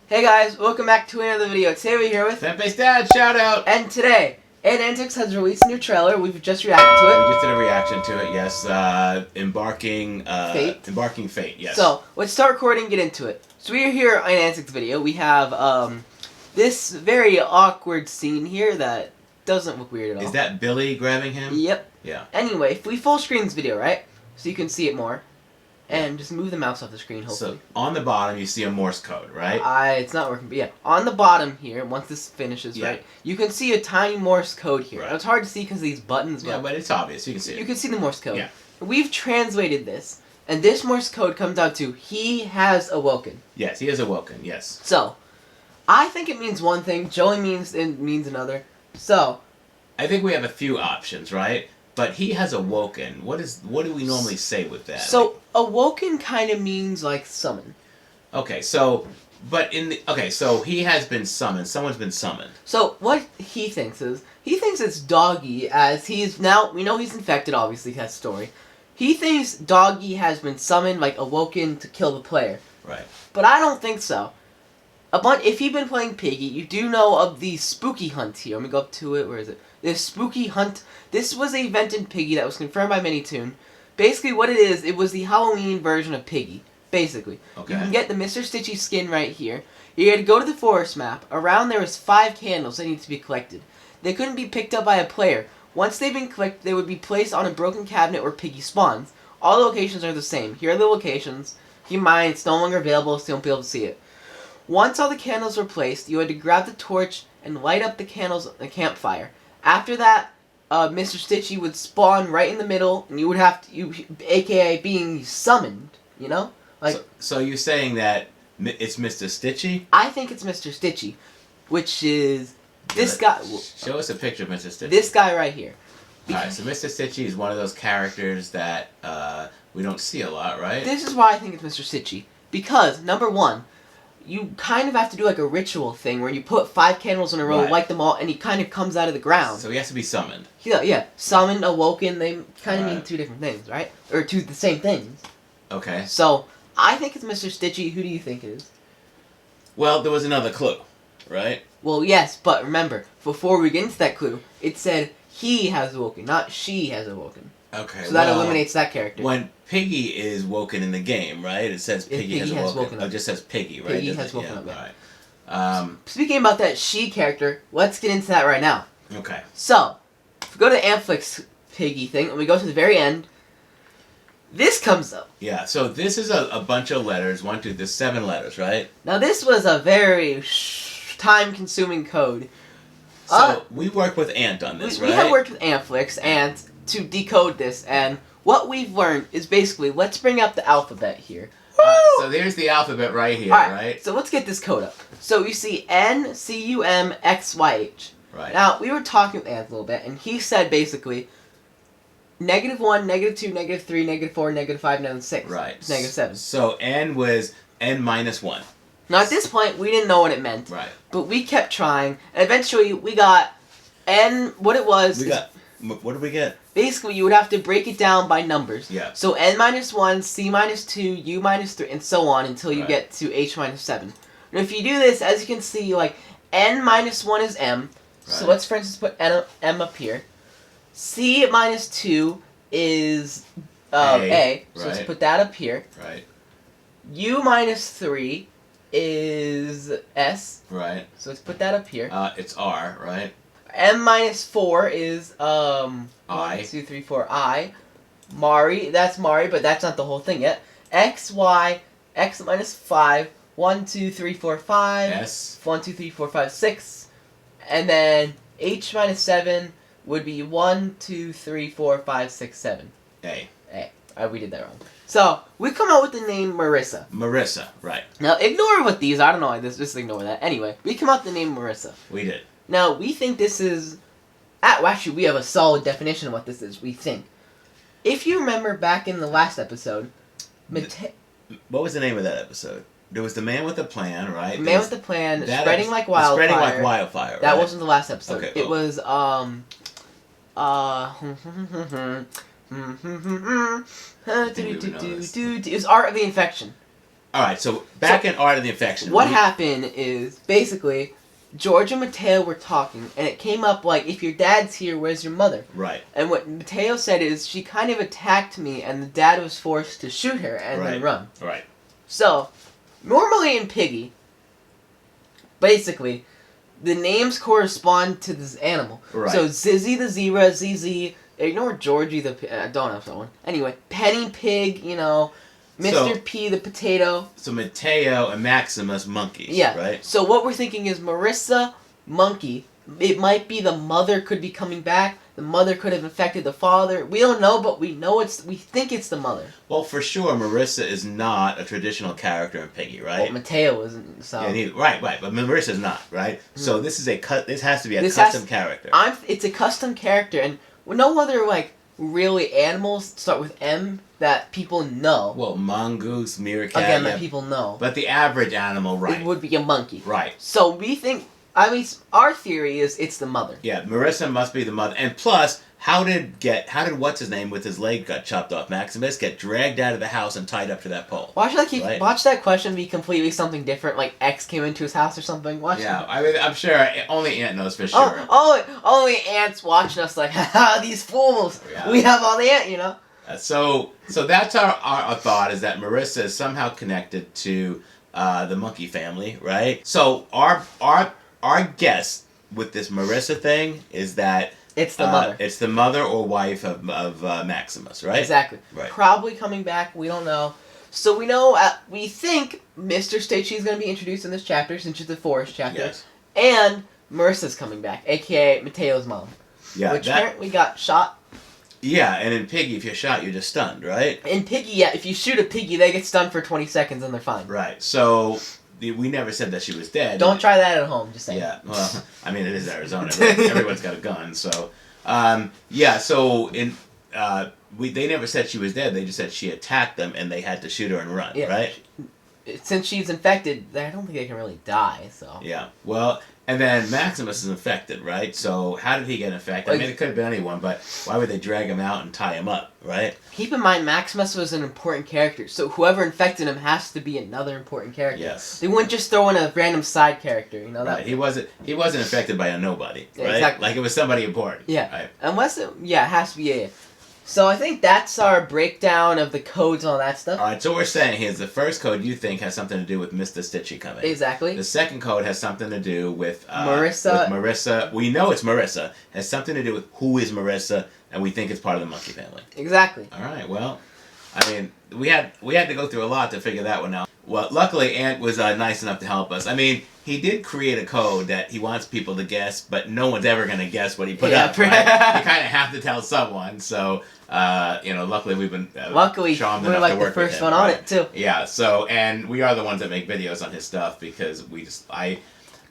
Hey guys, welcome back to another video. Today we're here with Senpei's dad, shout out! And today, ANTFLIX has released a new trailer. We've just reacted to it. We just did a reaction to it, yes. Embarking Fate. Embarking Fate, yes. So, let's start recording and get into it. So we're here on ANTFLIX video. We have this very awkward scene here that doesn't look weird at all. Is that Billy grabbing him? Yep. Yeah. Anyway, if we full screen this video, right? So you can see it more. And just move the mouse off the screen, hopefully. So, on the bottom, you see a Morse code, right? It's not working, but yeah. On the bottom here, once this finishes, right, you can see a tiny Morse code here. Right. It's hard to see because of these buttons. Yeah, but it's obvious. You can see it. You can see the Morse code. Yeah. We've translated this, and this Morse code comes out to, he has awoken. Yes, he has awoken, yes. So, I think it means one thing. Joey means another. So, I think we have a few options, right? But he has awoken. What do we normally say with that? So, awoken kind of means, like, summon. Okay, so, so he has been summoned. Someone's been summoned. So, what he thinks is, he thinks it's Doggy, as we know he's infected, obviously, he has story. He thinks Doggy has been summoned, like, awoken to kill the player. Right. But I don't think so. If you've been playing Piggy, you do know of the Spooky Hunt here. Let me go up to it. Where is it? This Spooky Hunt. This was an event in Piggy that was confirmed by Minitoon. Basically, what it is, it was the Halloween version of Piggy. Basically. Okay. You can get the Mr. Stitchy skin right here. You had to go to the forest map. Around there was 5 candles that need to be collected. They couldn't be picked up by a player. Once they've been collected, they would be placed on a broken cabinet where Piggy spawns. All the locations are the same. Here are the locations. Keep in mind, it's no longer available, so you won't be able to see it. Once all the candles were placed, you had to grab the torch and light up the candles on the campfire. After that, Mr. Stitchy would spawn right in the middle, and you would have to, aka being summoned, you know? Like. So you're saying that it's Mr. Stitchy? I think it's Mr. Stitchy, which is this guy. Show us a picture of Mr. Stitchy. This guy right here. Alright, so Mr. Stitchy is one of those characters that we don't see a lot, right? This is why I think it's Mr. Stitchy. Because, number one, you kind of have to do like a ritual thing where you put 5 candles in a row, light them all, and he kind of comes out of the ground. So he has to be summoned. Yeah. Summoned, awoken, they kind of mean 2 different things, right? Or 2 the same things. Okay. So, I think it's Mr. Stitchy. Who do you think it is? Well, there was another clue, right? Well, yes, but remember, before we get into that clue, it said he has awoken, not she has awoken. Okay. So that eliminates that character. When Piggy is woken in the game, right? It says Piggy has awoken. It just says Piggy, right? Piggy has woken up. Yeah, right. Speaking about that she character, let's get into that right now. Okay. So, if we go to the ANTFLIX Piggy thing, and we go to the very end, this comes up. Yeah, so this is a bunch of letters. There's 7 letters, right? Now, this was a very time-consuming code. So, we worked with Ant on this, right? We have worked with ANTFLIX, and to decode this, and what we've learned is basically, let's bring up the alphabet here. So there's the alphabet right here, right? So let's get this code up. So you see N, C, U, M, X, Y, H. Right. Now, we were talking with Ant a little bit, and he said basically, -1, -2, -3, -4, -5, -6. Right. -7. So N was N-1. Now, at this point, we didn't know what it meant. Right. But we kept trying, and eventually we got N, what it was... What did we get? Basically, you would have to break it down by numbers. Yeah. So N-1, C-2, U-3, and so on until you get to H-7. And if you do this, as you can see, like, N-1 is M. Right. So let's, for instance, put M up here. C-2 is A. So let's put that up here. Right. U-3 is S. Right. So let's put that up here. It's R, right? M-4 is, I. 1, 2, 3, 4, I. Mari, that's Mari, but that's not the whole thing yet. X, Y, X-5, 1, 2, 3, 4, 5. S. 1, 2, 3, 4, 5, 6. And then H-7 would be 1, 2, 3, 4, 5, 6, 7. A. We did that wrong. So, we come out with the name Marissa. Marissa, right. Now, ignore what these, I don't know, just ignore that. Anyway, we come out with the name Marissa. We did. Now, we think this is... Well, actually, we have a solid definition of what this is, we think. If you remember back in the last episode... What was the name of that episode? There was the man with the plan, right? The man with the plan, spreading like wildfire. Spreading like wildfire, right? That wasn't the last episode. Okay, it was, it was Art of the Infection. All right, so back in Art of the Infection. What happened is, basically, George and Mateo were talking, and it came up like, if your dad's here, where's your mother? Right. And what Mateo said is, she kind of attacked me, and the dad was forced to shoot her and then run. Right. So, normally in Piggy, basically, the names correspond to this animal. Right. So, Zizzy the zebra, ZZ, ignore Georgie the I don't know that one. Anyway, Penny Pig, you know, Mr. P the potato. So Mateo and Maximus monkeys. Yeah. Right. So what we're thinking is Marissa monkey. It might be the mother could be coming back. The mother could have infected the father. We don't know, but we think it's the mother. Well, for sure, Marissa is not a traditional character in Piggy, right? Well, Mateo isn't. So. Yeah, neither. Right, but Marissa's not, right? Mm-hmm. So this has to be a custom character. It's a custom character, and no other like really animals start with M that people know. Well, mongoose, meerkat. Again, that people know. But the average animal, right? It would be a monkey. Right. So we think. I mean, our theory is it's the mother. Yeah, Marissa must be the mother. And plus, how did what's his name with his leg got chopped off? Maximus get dragged out of the house and tied up to that pole. Watch that question be completely something different. Like X came into his house or something. Watch. Yeah, I mean, I'm sure only Aunt knows for sure. Only Aunt's watching us like, haha, these fools. Yeah. We have all the Aunt, you know. So that's our thought is that Marissa is somehow connected to the monkey family, right? So our guess with this Marissa thing is that it's the mother. It's the mother or wife of Maximus, right? Exactly. Right. Probably coming back. We don't know. So we know. We think Mr. Stacey is going to be introduced in this chapter, since it's the forest chapter. Yes. And Marissa's coming back, aka Mateo's mom. Yeah. Which apparently got shot. Yeah, and in Piggy, if you're shot, you're just stunned, right? In Piggy, yeah. If you shoot a piggy, they get stunned for 20 seconds and they're fine. Right. So. We never said that she was dead. Don't try that at home, just saying. Yeah, well, I mean, it is Arizona. Everyone's got a gun, so... yeah, so they never said she was dead. They just said she attacked them, and they had to shoot her and run, right? Since she's infected, I don't think they can really die, so... Yeah, well... And then Maximus is infected, right? So how did he get infected? I mean, it could have been anyone, but why would they drag him out and tie him up, right? Keep in mind, Maximus was an important character, so whoever infected him has to be another important character. Yes. They wouldn't just throw in a random side character, you know? Right. He wasn't infected by a nobody, right? Exactly. Like it was somebody important. Yeah. Right? Unless it has to be a... So I think that's our breakdown of the codes and all that stuff. All right, so what we're saying here is the first code you think has something to do with Mr. Stitchy coming. Exactly. The second code has something to do with Marissa. With Marissa. We know it's Marissa. Has something to do with who is Marissa, and we think it's part of the monkey family. Exactly. All right. Well, I mean, we had to go through a lot to figure that one out. Well, luckily, Ant was nice enough to help us. I mean, he did create a code that he wants people to guess, but no one's ever going to guess what he put up, right? You kind of have to tell someone, so... luckily we've been charmed enough like to work the first with him, one on it too. Yeah, so and we are the ones that make videos on his stuff because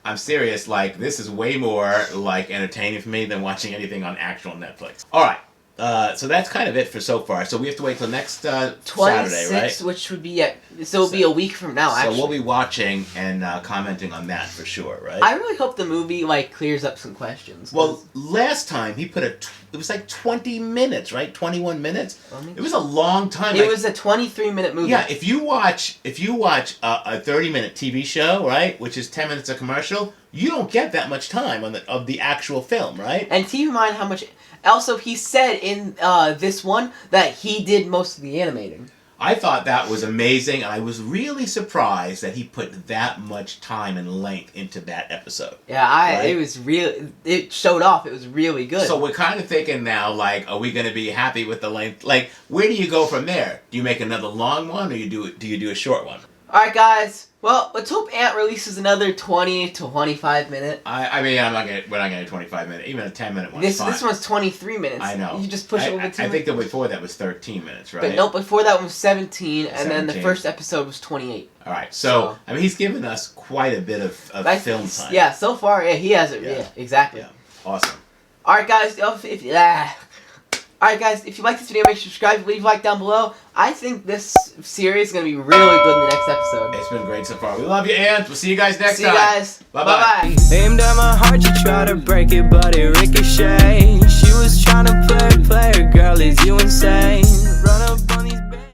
I'm serious. Like this is way more like entertaining for me than watching anything on actual Netflix. All right, so that's kind of it for so far. So we have to wait till next Saturday, right? Which would be it'll be a week from now. So actually, we'll be watching and commenting on that for sure, right? I really hope the movie clears up some questions. Well, last time he put it was like 20 minutes, right? 21 minutes. It was a long time. It was a 23-minute movie. Yeah, if you watch a 30-minute TV show, right, which is 10 minutes of commercial, you don't get that much time of the actual film, right? And keep in mind how much. Also, he said in this one that he did most of the animating. I thought that was amazing, and I was really surprised that he put that much time and length into that episode. Yeah, it showed off. It was really good. So we're kind of thinking now, like, are we going to be happy with the length? Like, where do you go from there? Do you make another long one, or do you do a short one? All right, guys. Well, let's hope Ant releases another 20 to 25 minute. I mean, we're not gonna 25 minute, even a 10-minute one. This one's 23 minutes. I know. You just push it over 2 I think that before that was 13 minutes, right? But no, before that was 17, and then the first episode was 28. All right, so I mean, he's given us quite a bit of film time. Yeah, so far, he has it. Yeah, exactly. Yeah, awesome. All right, guys. Alright guys, if you like this video, make sure to subscribe, leave a like down below. I think this series is going to be really good in the next episode. It's been great so far. We love you, Ant. We'll see you guys next time. See you guys. Bye-bye. Aimed at my heart, you try to break it, but it ricocheted. She was trying to play her, girl, is you insane?